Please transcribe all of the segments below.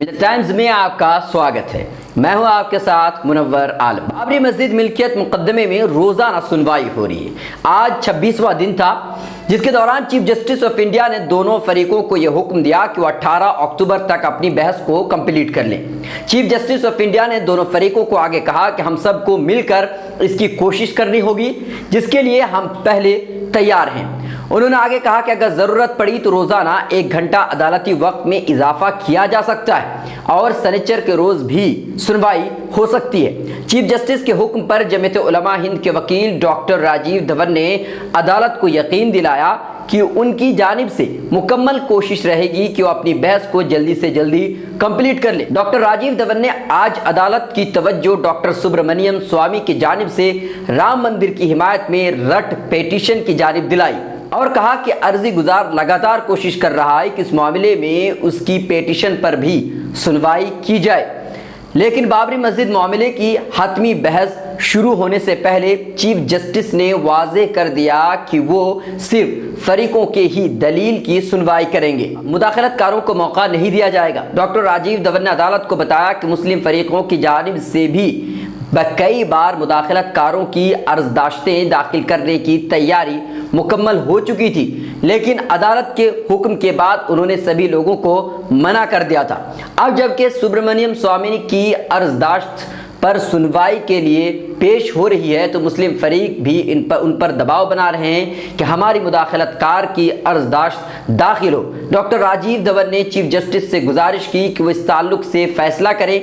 Times में आपका स्वागत है। मैं हूं आपके साथ मुनव्वर आलम। बाबरी मस्जिद मिल्कियत मुकदमे में रोजाना सुनवाई हो रही है। आज 26वां दिन था, जिसके दौरान चीफ जस्टिस ऑफ इंडिया ने दोनों फरीकों को यह हुक्म दिया कि वो 18 अक्टूबर तक अपनी बहस को कंप्लीट कर लें। चीफ जस्टिस ऑफ इंडिया ने दोनों फरीकों को आगे कहा कि हम सबको मिलकर इसकी कोशिश करनी होगी, जिसके लिए हम पहले तैयार हैं। उन्होंने आगे कहा कि अगर जरूरत पड़ी तो रोजाना 1 घंटा अदालती वक्त में इजाफा किया जा सकता है और शनिचर के रोज भी सुनवाई हो सकती है। चीफ जस्टिस के हुक्म पर जमीयत उलमा हिंद के वकील डॉक्टर राजीव धवन ने अदालत को यकीन दिलाया कि उनकी जानिब से मुकम्मल कोशिश रहेगी कि वो अपनी बहस को जल्दी से जल्दी कंप्लीट कर ले। डॉक्टर राजीव धवन ने आज अदालत की तवज्जो डॉक्टर सुब्रमण्यम स्वामी की जानिब से राम मंदिर की हिमायत में रट पेटिशन की जानिब दिलाई और कहा कि अर्जी गुजार लगातार कोशिश कर रहा है कि इस मामले में उसकी पेटिशन पर भी सुनवाई की जाए, लेकिन बाबरी मस्जिद मामले की हतमी बहस शुरू होने से पहले चीफ जस्टिस ने वाज़ेह कर दिया कि वो सिर्फ फरीकों के ही दलील की सुनवाई करेंगे, मुदाखलतकारों को मौका नहीं दिया जाएगा। डॉक्टर राजीव धवन ने अदालत को बताया कि मुस्लिम फरीकों की जानिब से भी कई बार मुदाखलतकारों की अर्जदाश्तें दाखिल करने की तैयारी मुकम्मल हो चुकी थी, लेकिन अदालत के हुक्म के बाद उन्होंने सभी लोगों को मना कर दिया था। अब जबकि सुब्रमण्यम स्वामी की अर्जदाश्त पर सुनवाई के लिए पेश हो रही है, तो मुस्लिम फरीक भी उन पर दबाव बना रहे हैं कि हमारी मुदाखलतकार की अर्जदाश्त दाखिल हो। डॉक्टर राजीव धवन ने चीफ जस्टिस से गुजारिश की कि वो इस ताल्लुक से फैसला करें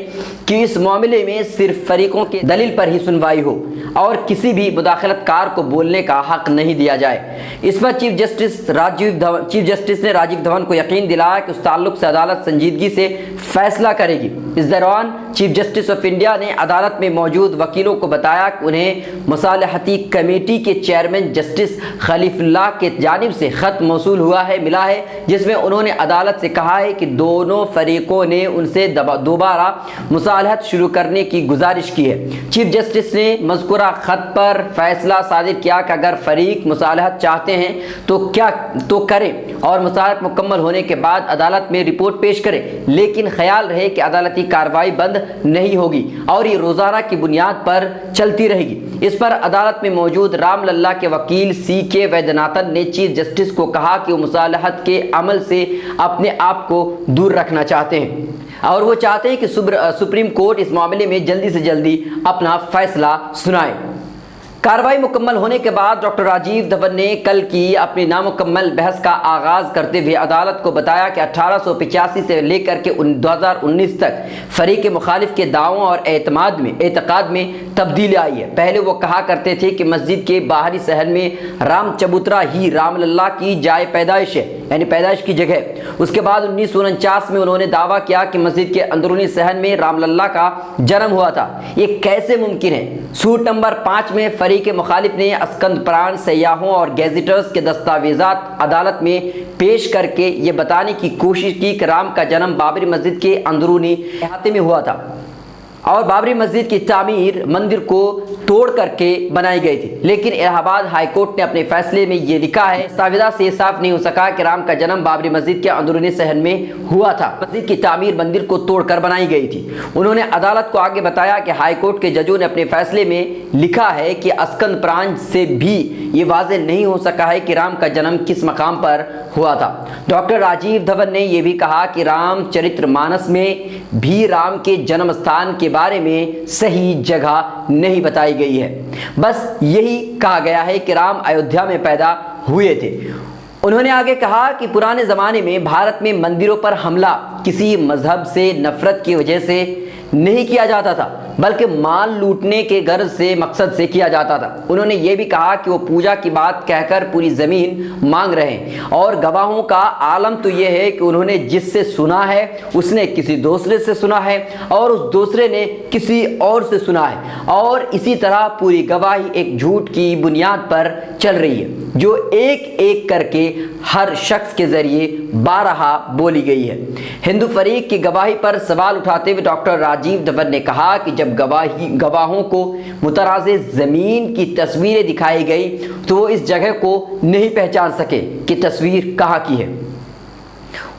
कि इस मामले में सिर्फ फरीकों के दलील पर ही सुनवाई हो और किसी भी मुदाखलतकार को बोलने का हक नहीं दिया जाए। इस पर चीफ जस्टिस ने राजीव धवन को यकीन दिलाया कि उस ताल्लुक से अदालत संजीदगी से फैसला करेगी। इस दौरान चीफ जस्टिस ऑफ इंडिया ने अदालत में मौजूद वकीलों को बताया कि उन्हें मुसालहती कमेटी के चेयरमैन जस्टिस खलीफुल्लाह के जानिब से खत मौसूल मिला है, जिसमें उन्होंने अदालत से कहा है कि दोनों फरीकों ने उनसे दोबारा मुसालहत शुरू करने की गुजारिश की है। चीफ जस्टिस ने मज़कूरा खत पर फैसला सादिर किया कि अगर फरीक मुसालहत चाहते हैं तो करें और मुसालहत मुकम्मल होने के बाद अदालत में रिपोर्ट पेश करें, लेकिन ख्याल रहे कि अदालती कार्रवाई बंद नहीं होगी और ये रोजाना की बुनियाद पर चलती रहेगी। इस पर अदालत में मौजूद राम लल्ला के वकील CK वैद्यनाथन ने चीफ जस्टिस को कहा कि वो मुसालहत के अमल से अपने आप को दूर रखना चाहते हैं और वो चाहते हैं कि सुप्रीम कोर्ट इस मामले में जल्दी से जल्दी अपना फैसला सुनाए। कार्रवाई मुकम्मल होने के बाद डॉक्टर राजीव धवन ने कल की अपनी नामुकम्मल बहस का आगाज करते हुए अदालत को बताया कि 1885 से लेकर के 2019 तक फरीक मुखालिफ के दावों और एतकाद में तब्दीली आई है। पहले वो कहा करते थे कि मस्जिद के बाहरी सहन में राम चबूतरा ही राम लल्ला की जाए पैदाइश है, यानी पैदाइश की जगह। उसके बाद 1949 में उन्होंने दावा किया कि मस्जिद के अंदरूनी सहन में राम लल्ला का जन्म हुआ था। ये कैसे मुमकिन है? सूट नंबर 5 में फरीक मुखालिफ ने अस्कंद प्राण, सयाहों और गैजेटर्स के दस्तावेजात अदालत में पेश करके ये बताने की कोशिश की कि राम का जन्म बाबरी मस्जिद के अंदरूनी अहाते में हुआ था और बाबरी मस्जिद की तामीर मंदिर को तोड़ करके बनाई गई थी। लेकिन इलाहाबाद हाई कोर्ट ने अपने फैसले में ये लिखा है, दस्तावेजात से साफ नहीं हो सका कि राम का जन्म बाबरी मस्जिद के अंदरूनी सहन में हुआ था। मस्जिद की तामीर मंदिर को तोड़कर बनाई गई थी। उन्होंने अदालत को आगे बताया कि हाई कोर्ट के जजों ने अपने फैसले में लिखा है कि अस्कंद प्राण से भी ये वाज़ेह नहीं हो सका है कि राम का जन्म किस मकाम पर हुआ था। डॉक्टर राजीव धवन ने यह भी कहा कि रामचरितमानस में भी राम के जन्म स्थान के बारे में सही जगह नहीं बताई गई है। बस यही कहा गया है कि राम अयोध्या में पैदा हुए थे। उन्होंने आगे कहा कि पुराने ज़माने में भारत में मंदिरों पर हमला किसी मजहब से नफरत की वजह से नहीं किया जाता था, बल्कि माल लूटने के गर्ज से मकसद से किया जाता था। उन्होंने ये भी कहा कि वो पूजा की बात कहकर पूरी ज़मीन मांग रहे हैं और गवाहों का आलम तो ये है कि उन्होंने जिससे सुना है उसने किसी दूसरे से सुना है और उस दूसरे ने किसी और से सुना है और इसी तरह पूरी गवाही एक झूठ की बुनियाद पर चल रही है, जो एक एक करके हर शख्स के जरिए बारहा बोली गई है। हिंदू फरीक की गवाही पर सवाल उठाते हुए डॉक्टर राजीव धवन ने कहा कि जब गवाहों को मुतराज़े ज़मीन की तस्वीरें दिखाई गई तो वो इस जगह को नहीं पहचान सके कि तस्वीर कहाँ की है।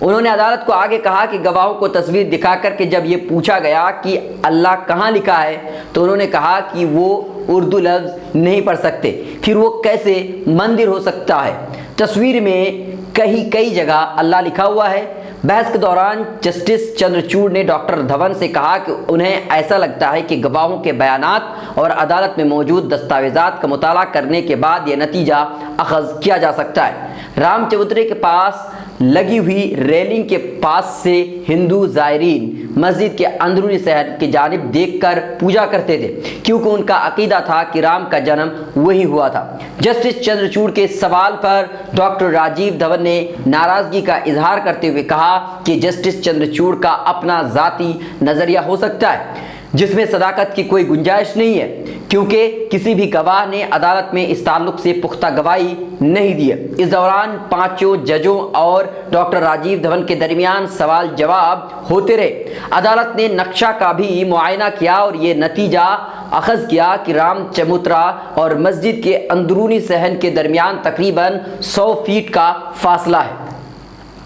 उन्होंने अदालत को आगे कहा कि गवाहों को तस्वीर दिखाकर के जब ये पूछा गया कि अल्लाह कहाँ लिखा है तो उन्होंने कहा कि वो उर्दू लफ्ज़ नहीं पढ़ सकते, फिर वो कैसे मंदिर हो सकता है। तस्वीर में कई जगह अल्लाह लिखा हुआ है। बहस के दौरान जस्टिस चंद्रचूड़ ने डॉक्टर धवन से कहा कि उन्हें ऐसा लगता है कि गवाहों के बयानात और अदालत में मौजूद दस्तावेजात का मुताला करने के बाद यह नतीजा अखज़ किया जा सकता है। राम चबूतरे के पास लगी हुई रेलिंग के पास से हिंदू ज़ायरीन मस्जिद के अंदरूनी शहर की जानिब देखकर पूजा करते थे, क्योंकि उनका अकीदा था कि राम का जन्म वही हुआ था। जस्टिस चंद्रचूड़ के सवाल पर डॉक्टर राजीव धवन ने नाराज़गी का इजहार करते हुए कहा कि जस्टिस चंद्रचूड़ का अपना ज़ाती नज़रिया हो सकता है जिसमें सदाकत की कोई गुंजाइश नहीं है, क्योंकि किसी भी गवाह ने अदालत में इस ताल्लुक से पुख्ता गवाही नहीं दी है। इस दौरान पांचों जजों और डॉक्टर राजीव धवन के दरमियान सवाल जवाब होते रहे। अदालत ने नक्शा का भी मुआयना किया और ये नतीजा अखज़ किया कि राम चबूतरा और मस्जिद के अंदरूनी सहन के दरमियान तकरीबन 100 फीट का फासला है।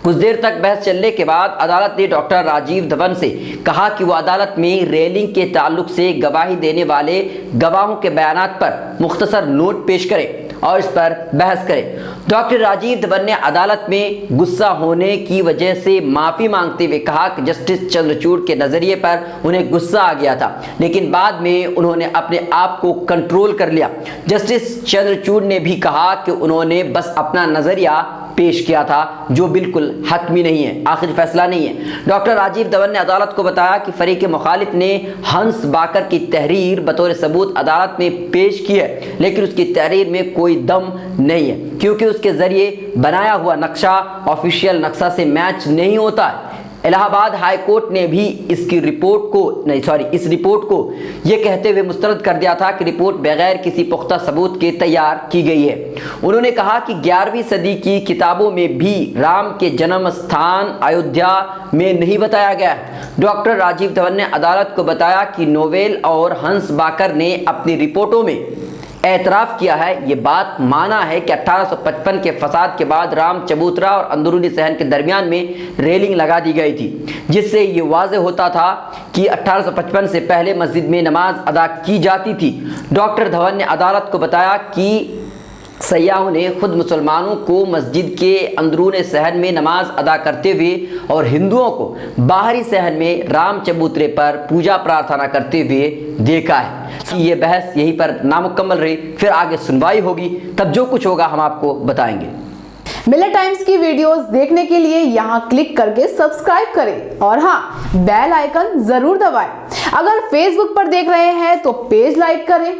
कुछ देर तक बहस चलने के बाद अदालत ने डॉक्टर राजीव धवन से कहा कि वो अदालत में रेलिंग के ताल्लुक से गवाही देने वाले गवाहों के बयानात पर मुख्तसर नोट पेश करें और इस पर बहस करें। डॉक्टर राजीव धवन ने अदालत में गुस्सा होने की वजह से माफ़ी मांगते हुए कहा कि जस्टिस चंद्रचूड़ के नज़रिए पर उन्हें गुस्सा आ गया था, लेकिन बाद में उन्होंने अपने आप को कंट्रोल कर लिया। जस्टिस चंद्रचूड़ ने भी कहा कि उन्होंने बस अपना नज़रिया पेश किया था, जो बिल्कुल हतमी नहीं है, आखिरी फैसला नहीं है। डॉक्टर राजीव धवन ने अदालत को बताया कि फरीक मुखालिफ ने हंस बाकर की तहरीर बतौर सबूत अदालत में पेश की है, लेकिन उसकी तहरीर में कोई दम नहीं है, क्योंकि उसके ज़रिए बनाया हुआ नक्शा ऑफिशियल नक्शा से मैच नहीं होता है। इलाहाबाद हाई कोर्ट ने भी इस रिपोर्ट को ये कहते हुए मुस्तरद कर दिया था कि रिपोर्ट बगैर किसी पुख्ता सबूत के तैयार की गई है। उन्होंने कहा कि 11वीं सदी की किताबों में भी राम के जन्म स्थान अयोध्या में नहीं बताया गया है। डॉक्टर राजीव धवन ने अदालत को बताया कि नोवेल और हंस बाकर ने अपनी रिपोर्टों में एतराफ़ किया है, ये बात माना है कि 1855 के फसाद के बाद राम चबूतरा और अंदरूनी सहन के दरमियान में रेलिंग लगा दी गई थी, जिससे ये वाज़ेह होता था कि 1855 से पहले मस्जिद में नमाज अदा की जाती थी। डॉक्टर धवन ने अदालत को बताया कि सयाहों ने खुद मुसलमानों को मस्जिद के अंदरूनी सहन में नमाज अदा करते हुए और हिंदुओं को बाहरी सहन में राम चबूतरे पर पूजा प्रार्थना करते हुए देखा है। ये बहस यहीं पर नामुकम्मल रही, फिर आगे सुनवाई होगी, तब जो कुछ होगा हम आपको बताएंगे। मिलत टाइम्स की वीडियोस देखने के लिए यहाँ क्लिक करके सब्सक्राइब करें और हाँ, बेल आइकन जरूर दबाएं। अगर फेसबुक पर देख रहे हैं तो पेज लाइक करें।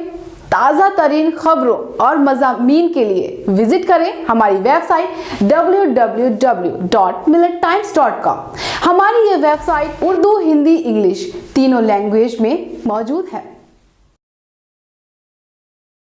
ताज़ा तरीन खबरों और मज़ामीन के लिए विजिट करें हमारी वेबसाइट www.millettimes.com। हमारी ये वेबसाइट उर्दू, हिंदी, इंग्लिश तीनों लैंग्वेज में मौजूद है।